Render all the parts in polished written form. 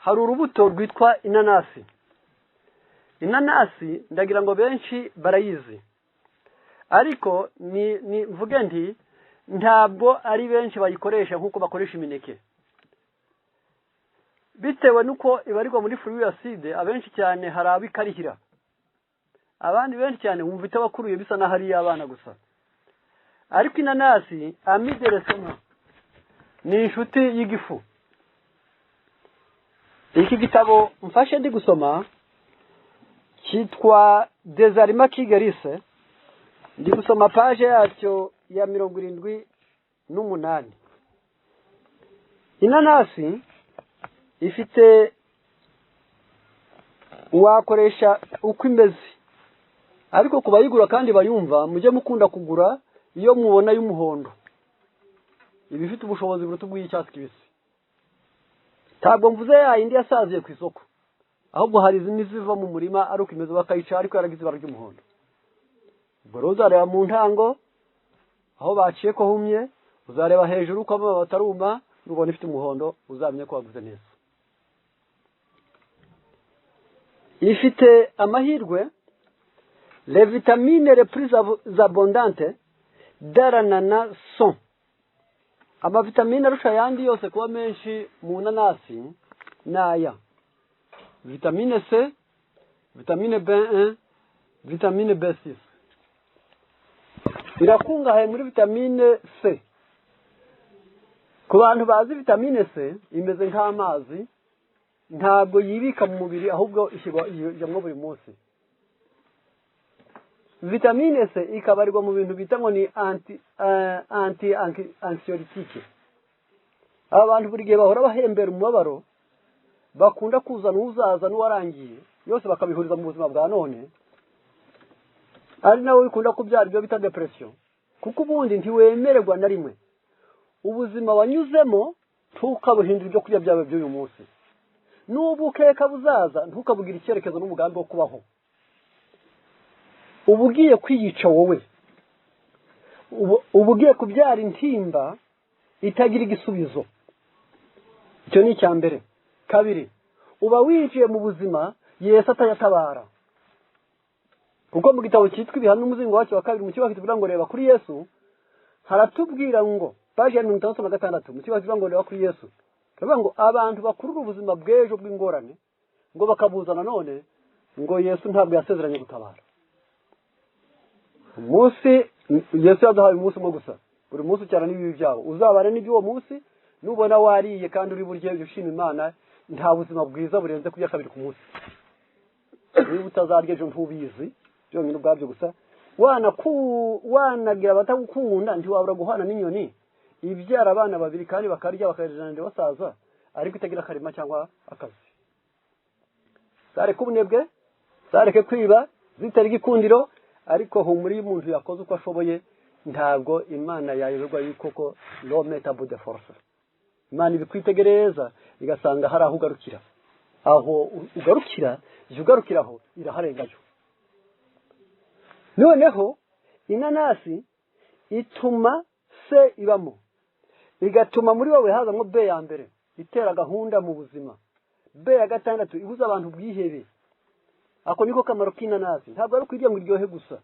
hari urubuto rwitwa inanasi. Inanasi ndagira ngo benshi barayizi, ariko ni mvuge nti ntabwo ari benshi bayikoresha nkuko bakoresha imineke, bitewe nuko ibarirwa muri fruit acide. Abenshi cyane hari abikarihira, abandi benshi cyane wumva itabakuruye bisa na hari abana gusa. Ariko inanasi amideresema ni inshuti y'igifu. Iki gitabo mfashe ndi gusoma cyitwa Des Aliments qui guérissent. Ndi gusoma page yacyo ya 78. Inanasi ifite wakoresha uko imeze, ariko kubayigura kandi bayumva mujye mukunda kugura iyo mubona y'umuhondo, ibifite ubushobozi buruta bw'icyatsi kibisi. Ntabwo mvuze yindi yasaziye ku isoko, ahubwo hari izindi ziva mu murima ari uko imeze bakayica ariko yaragize ibara ry'umuhondo. Ubwo uzareba mu ntango aho baciye ko humye, uzareba hejuru ko amababi ataruma, nubona ifite umuhondo uzamenye ko waguze neza. Ifite amahirwe, les vitamines les plus abondantes dans l'ananas sont. Amavitamine arusha yandi yose kuba menshi mu nanasi naya: vitamine C, vitamine B1, vitamine B6. Irakungahaye muri vitamine C. Ku bantu bazi vitamine C, imeze nk'amazi, ntabwo yibika mu mubiri ahubwo ishyirwamo buri munsi. Vitamine C ikabarirwa mu bintu bita ngo ni anxiolytique. Abantu buri gihe bahora bahembera umubabaro, bakunda kuzana uzaza n'uwarangiye, yose bakabihuriza mu buzima bwa none, ari nawe bikunda kubyara ibyo bita depression, kuko ubundi ntiwemererwa na rimwe ubuzima wanyuzemo ntukabuhindura ibyo kurya byawe by'uyu munsi. N'ubu ukeka buzaza ntukabugira icyerekezo n'umugambi wo kubaho. Ubugiye kwiyica wowe, ubugiye kubyara intimba itagira igisubizo. Icyo ni icya mbere. Kabiri, uba winjiye mu buzima Yesu atayatabara. Kuko mu gitabo cyitwa Ibihano n'umuzingo wacyo wa kabiri mu kibazo kivuga ngo reba kuri Yesu, haratubwira ngo page ya 56 mu kibazo kivuga ngo reba kuri Yesu. Kavuga ngo abantu bakurura ubuzima bw'ejo bw'ingorane ngo bakabuzana none ngo Yesu ntabwo yasezeranye gutabara. Umunsi Yesu yaduhaye umunsi umwe gusa, buri munsi cyane n'ibibi byawo uzabare n'iby'uwo munsi. Nubona wariye kandi uri burye ushima Imana, nta buzima bwiza burenze kurya kabiri ku munsi. Niba utazarya ejo ntubizi byonyine ubwabyo gusa, wanagira batagukunda ntiwabura guhana n'inyoni ibyara abana babiri kandi bakarya bakarejana ndi basaza ariko itagira karima cyangwa akazi. Zareke ubunebwe, zareke kwiba, zitari gikundiro, ariko humuri y'umuntu yakoze uko ashoboye. Ntabwo Imana yayoberwa yuko l'homme est à bout de force. Imana ibikwitegereza igasanga hari aho ugarukira, aho ugarukira ugarukiraho iraharengayo. Noneho inanasi ituma se ibamo, igatuma muri wowe hazamo B ya mbere itera gahunda mu buzima. B ya gatandatu ibuza abantu bwihebe. Ako niko kamaro k'inanasi. Ntabwo ari kwigira ngo iryohe gusa.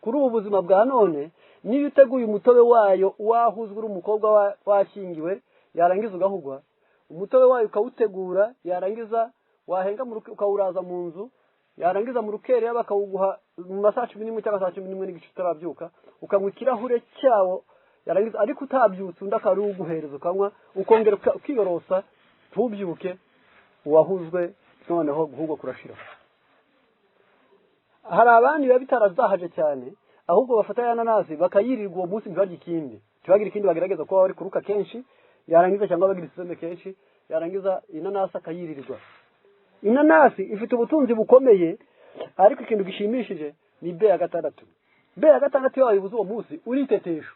Kuri ubu buzima bwa none, niyo uteguye umutobe wayo wahuzwe umukobwa washingiwe, yarangiza ugahugwa, umutobe wayo ukawutegura, yarangiza wahenga ukawuraza mu nzu, yarangiza mu rukere bakawuguha mu masaha 11 cyangwa saa 11 n'igice utarabyuka, ukanywa ikirahure cyawo, yarangiza ariko utabyutse undi akari uguhereza ukanywa, ukongera ukiyorosa tubyuke uwahuzwe, noneho guhugwa kurashira. Hari abandi biba bitarazahaje cyane, ahubwo bafata ya nanasi bakayirirwa uwo munsi ntibagira ikindi. Tibagira ikindi bagerageza kuba bari kuruka kenshi, yarangiza cyangwa bagira isombe kenshi, yarangiza inanasi akayirirwa. Inanasi ifite ubutunzi bukomeye, ariko ikintu gishimishije ni B ya gatandatu. B ya gatandatu yayo ibuze uwo munsi uritetesha.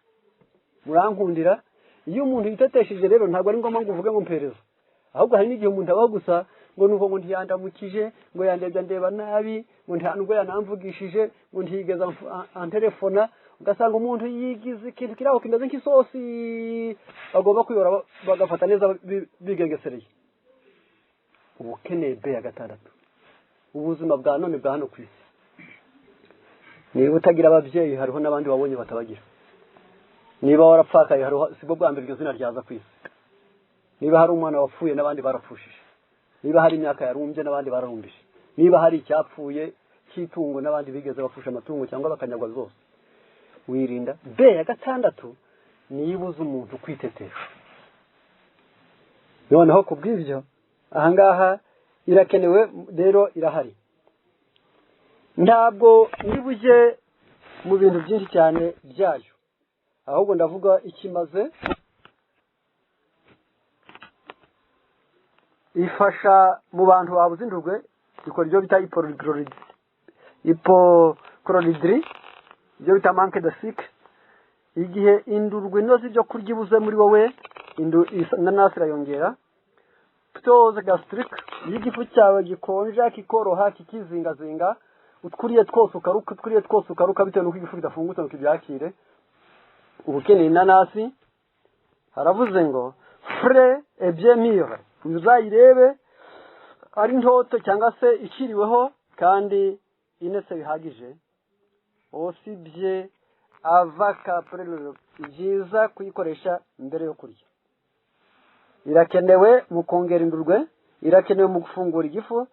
Murankundira, iyo umuntu yitetesheje rero ntabwo ari ngombwa ngo uvuge ngo mpereza. Ahubwo hari n'igihe umuntu abaho gusa ngo nuko ngo ntiyandamukije, ngo yandebya ndeba nabi, ngo ntanubwo yanamvugishije, ngo ntigeza antelefona, ugasanga umuntu yigize ikintu kiraho kimeze nk'isosi, bagomba kuyora bagafata neza bigengesereye. uba ukeneye B ya gatandatu. Ubuzima bwa none bwa hano ku isi, niba utagira ababyeyi hariho n'abandi wabonye batabagira. Niba warapfakaye hariho sibwo bwa mbere iryo zina ryaza ku isi. Niba hari umwana wapfuye n'abandi barapfushije. Niba hari imyaka yarumbye n'abandi bararumbije. Niba hari icyapfuye cy'itungo n'abandi bigeze bapfusha amatungo cyangwa bakanyagwa zose. Wirinda B ya gatandatu nibuza umuntu kwitetesha. Noneho kubw'ibyo ahangaha irakenewe rero irahari. Ntabwo nibuje mu bintu byinshi cyane byayo, ahubwo ndavuga ikimaze. Ifasha mu bantu babuze indurwe, ikora ibyo bita hypochondriac, ibyo bita manque de sucre. Igihe indurwe inoze ibyo kurya ibuze muri wowe, inanasi irayongera. Ptose gastrique, iyo igifu cyawe gikonja kikoroha kikizingazinga, utwuriye twose ukaruka bitewe n'uko igifu kidafungutse ngo kibyakire, uba ukeneye inanasi. Haravuze ngo frais et bien mûr, uzayirebe ari ntoto cyangwa se ikiriweho kandi inese bihagije. Osibye avaka prelero, byiza kuyikoresha mbere yo kurya. Irakenewe mu kongera indurwe, irakenewe mu gufungura igifu.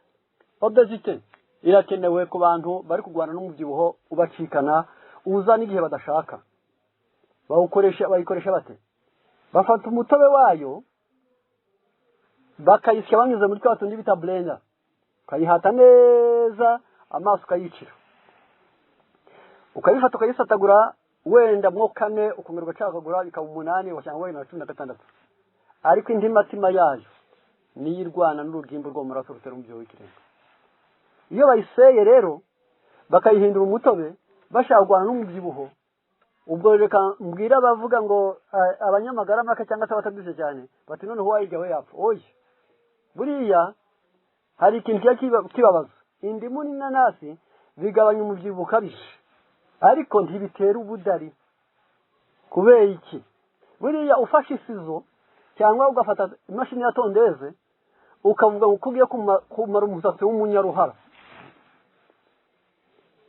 Obesity irakenewe ku bantu bari kurwana n'umubyibuho ubacikana uza n'igihe badashaka. Bayikoresha bate? Bafata umutobe wayo bakayisya banyuze muri twa tundi bita blender, ukayihata neza amaso ukayicira, ukayifata ukayisatagura wenda mwo 4 ukongera ugacakagura bikaba 8 cyangwa wenda 16. Ariko indi matima yayo niyirwana n'urugimbo rwo muraso rutera umubyo w'ikirenga. Iyo bayiseye rero bakayihindura umutobe bashaka kurwana n'umubyibuho, ubwo reka mbwira bavuga ngo abanyamagara make cyangwa se abataduje cyane bati none ho wayijya we yapfa. Oye, buriya hari ikintu kibabaza. Indimu n'inanasi bigabanya umubyibuho ukabije, ariko ntibitera ubudari. Kubera iki? Buriya ufashe isizo cyangwa ugafata imashini ya tondeze ukavuga ngo kugiye kumara umusatsi w'umunyaruhara,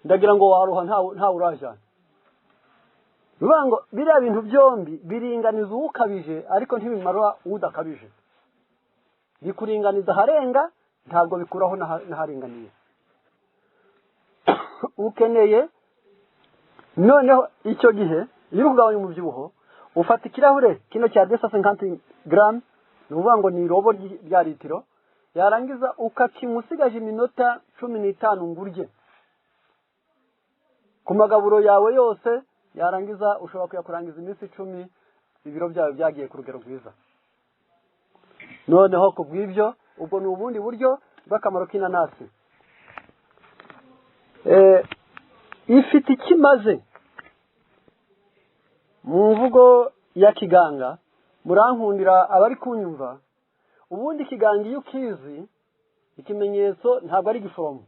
ndagira ngo waruha nta urajana. Bivuga ngo biriya bintu byombi biringaniza ukabije ariko ntibimara udakabije. Bikuringaniza harenga, ntabwo bikuraho naharinganiye. Ukeneye noneho icyo gihe iyo ugabanya umubyibuho ufata ikirahure kino cya 250 gram, nuvuga ngo ni robo rya litiro, yarangiza ukakimusigaje iminota 15 ngurye ku magaburo yawe yose. Yarangiza ushobora kuyakurangiza iminsi 10 ibiro byawe byagiye ku rugero rwiza. Noneho kubw'ibyo ubwo ni ubundi buryo bw'akamaro k'inanasi. Ifite ikimaze mu mvugo ya kiganga, murankundira abari kunyumva. Ubundi kiganga iyo ukizi ikimenyetso ntabwo ari giforomo.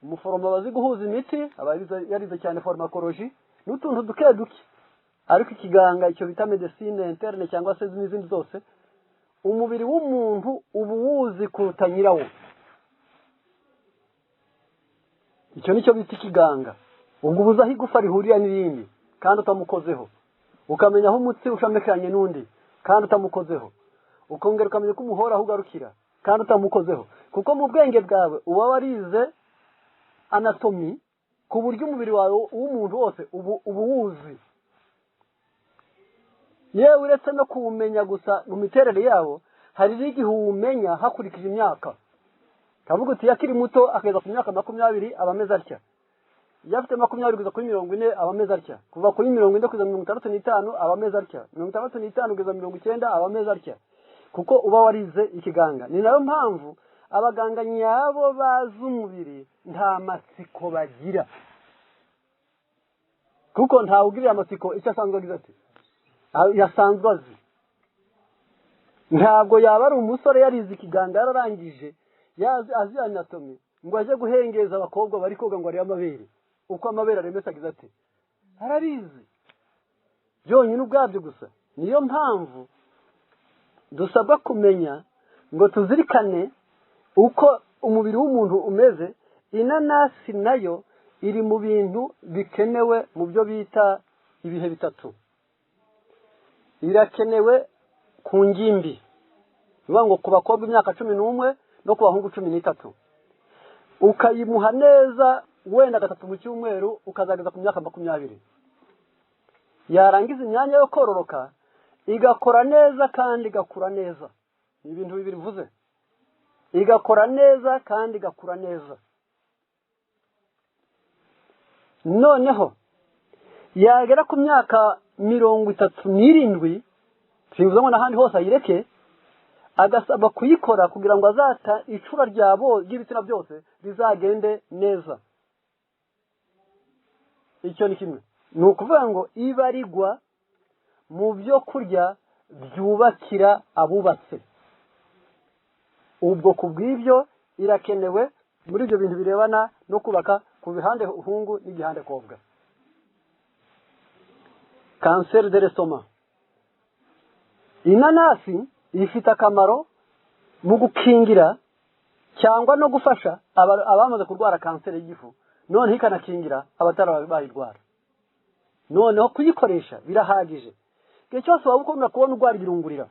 Umuforomo bazi guhuza imiti, yarize cyane pharmacology n'utuntu duke duke. Ariko ikiganga icyo bita medicine interne cyangwa se n'izindi zose, umubiri w'umuntu ubuwuzi kuruta nyirawo. Icyo nicyo bita ikiganga. Ubwo ubuza aho igufa rihurira n'irindi kandi utamukozeho, ukamenya aho umutsi ushamekanye n'undi kandi utamukozeho, ukongera ukamenya ko umuhora aho ugarukira kandi utamukozeho. Kuko mu bwenge bwawe uba warize anatomy ku buryo umubiri wawe w'umuntu wose ubuwuzi. Yewe uretse no kuwumenya gusa mu miterere yawo, hari igihe uwumenya hakurikije imyaka. Kavuga uti yakiri muto akeza ku myaka 20 aba ameze atya, iyo afite 20 kugeza kuri 40 aba ameze atya, kuva kuri 40 kugeza 65 aba ameze atya, 65 kugeza 90 aba ameze atya. Kuko uba warize ikiganga. Ni nayo mpamvu abaganga nyabo bazi umubiri nta matsiko bagira, kuko nta ugirira amatsiko icyo asanzwe agize ati yasanzwe azi. Ntabwo yaba ari umusore yarize ikiganga yararangije azi anatomy ngo aje guhengeza abakobwa bari koga ngo ari amabere, uko amabere aremesa agize ati arabizi byonyine ubwabyo gusa. Niyo mpamvu dusabwa kumenya ngo tuzirikane uko umubiri w'umuntu umeze. Inanasi nayo iri mu bintu bikenewe mu byo bita ibihe bitatu. Irakenewe ku ngimbi, bivuga ngo ku bakobwa imyaka 11 no ku bahungu 13, ukayimuha neza wenda gatatu mu cyumweru ukazageza ku myaka 20. Yarangiza imyanya yo kororoka igakora neza kandi igakura neza. Ni ibintu bibiri bivuze, igakora neza kandi igakura neza. Noneho yagera ku myaka 37, bivuze ngo n'ahandi hose ayireke, agasaba kuyikora kugira ngo azata icura ryabo ry'ibitsina byose rizagende neza. Icyo ni kimwe. Ni ukuvuga ngo ibarigwa mu byo kurya byubakira abubatse. Ubwo kubw'ibyo irakenewe muri ibyo bintu birebana no kubaka ku bihande hungu n'igihande kobwa. Cancer de l'estomac. Inanasi ifite akamaro mu gukingira cyangwa no gufasha abamaze kurwara kanseri y'igifu, none ikanakingira abatarabayirwara. Noneho kuyikoresha birahagije. Igihe cyose waba ukunda kubona urwara ibirungurira,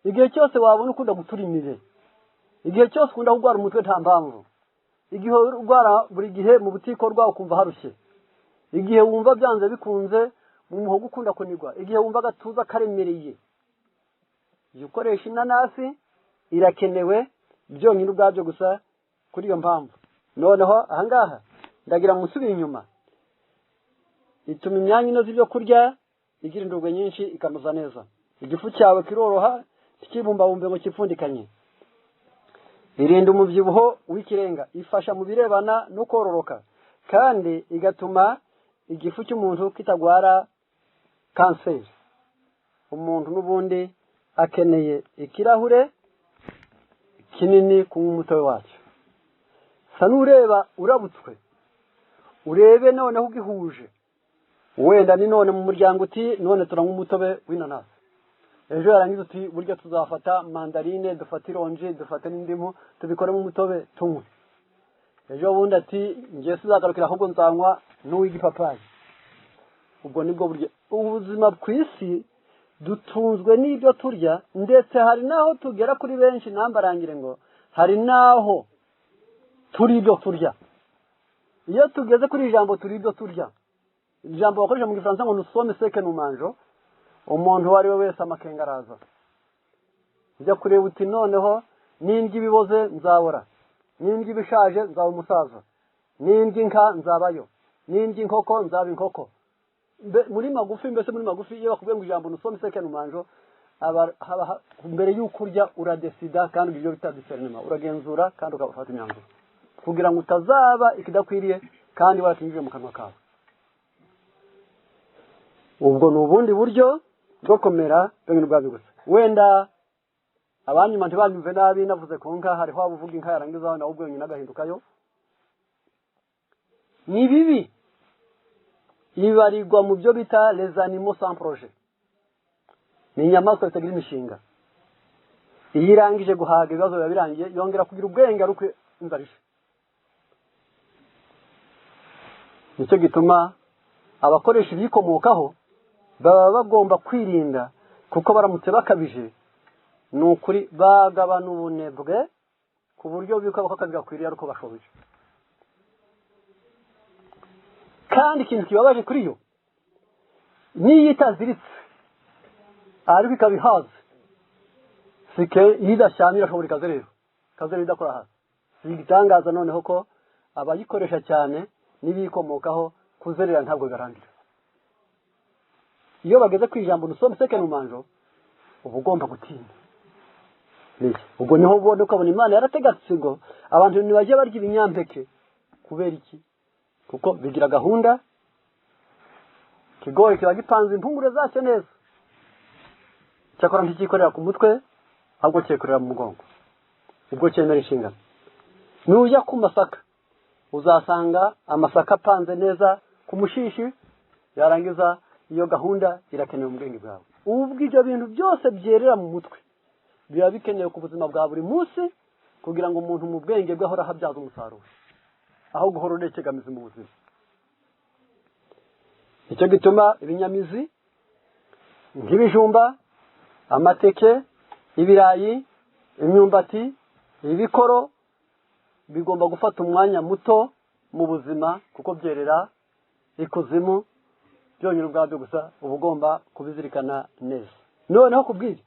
igihe cyose wabona ukunda gutura imire, igihe cyose ukunda kurwara umutwe nta mpamvu, igihe urwara buri gihe mu butiko rwawe ukumva harushye, igihe wumva byanze bikunze mu muhogo ukunda kunigwa, igihe wumva agatuza karemereye, iyo ukoresha inanasi irakenewe byonyine ubwabyo gusa kuri iyo mpamvu. Noneho ahangaha ndagira musubira inyuma, ituma imyanya inoze ibyo kurya igira indurwe nyinshi ikanuza neza. Igifu cyawe kiroroha kikibumbabumbe ngo kipfundikanye. Irinda umubyibuho w'ikirenga, ifasha mu birebana no kororoka, kandi igatuma igifu cy'umuntu kitagwara kanseri. Umuntu n'ubundi akeneye ikirahure kinini ku umutobe wacyo. Sa n'ureba urabutswe, urebe noneho ugihuje, wenda ni none mu muryango uti none turanywa umutobe w'inanasi, ejo yarangiza uti burya tuzafata mandarine, dufata ironji, dufata n'indimu, tubikoremo umutobe tunywe. Ejo bundi ati ngiye sizagarukira ahubwo nzanywa n'uw'igipapayi. Ubwo nibwo buryo ubuzima kw'isi dutunzwe n'ibyo turya, ndetse hari naho tugera kuri benshi nambarangire ngo hari naho turi ibyo turya. Iyo tugeze kuri ijambo turi ibyo turya, ijambo bakoresha mu Gifaransa ngo nusome seke numanjo, umuntu wari we wese amakenga araza. Ujya kureba uti noneho n'indya ibiboze nzabora, n'indya ibishaje nzaba umusaza, n'indya inka nzabayo, n'indya inkoko nzaba inkoko. Muri magufi, mbese muri magufi iyo bakubwiye ngo ijambo nusome seke numanjo, mbere y'uko urya uradesida, kandi ibyo bita discernment, uragenzura kandi ukafata imyanzuro kugira ngo utazaba ikidakwiriye kandi warakinjije mu kanwa kawe. Ubwo ni ubundi buryo bwo komera ibintu bwabi gusa. Wenda abanyuma ntibanyumve nabi navuze ku nka, hariho abuvuga inka yarangiza nawe ubwo nyine agahindukayo. Ni bibi, ibarirwa mu byo bita les animaux sans projet. Ni inyamaswa zitagira imishinga. Iyo irangije guhaga ibibazo biba birangiye, yongera kugira ubwenge ariko inzarisha. Nicyo gituma abakoresha ibikomokaho baba bagomba kwirinda, kuko baramutse bakabije ni ukuri bagabana ubunebwe ku buryo biko bakazi gakwiriye ariko bashoboje. Kandi ikintu kibabaje kuri yo niyo itaziritse ariko ikabihaza, sike yidashyamira ashobora kazerero idakora hasi. Bigitangaza noneho ko abayikoresha cyane n'ibikomokaho kuzerera ntabwo garangira. Iyo bageze ku ijambo nusome seke numanjo uba ugomba gutinya. Ubwo niho ubona ukabona Imana yarategatse ngo abantu ntibajye barya ibinyampeke. Kubera iki? Kuko bigira gahunda, kigori kiba gipanze impungure zacyo neza, cyakora ntikikorera ku mutwe ahubwo cyekorera mu mugongo. Ubwo cyemera inshingano. Nujya ku masaka uzasanga amasaka apanze neza ku mushishi, yarangiza iyo gahunda irakenewe mu bwenge bwawe. Ubwo ibyo bintu byose byerera mu mutwe biba bikenewe ku buzima bwa buri munsi kugira ngo umuntu mu bwenge bwe ahora habyaza umusaruro aho guhora urekegamiza mu buzima. Icyo gituma ibinyamizi nk'ibijumba, amateke, ibirayi, imyumbati, ibikoro bigomba gufata umwanya muto mu buzima kuko byerera ikuzimu byonyine ubwabyo gusa uba ugomba kubizirikana neza. Noneho kubwira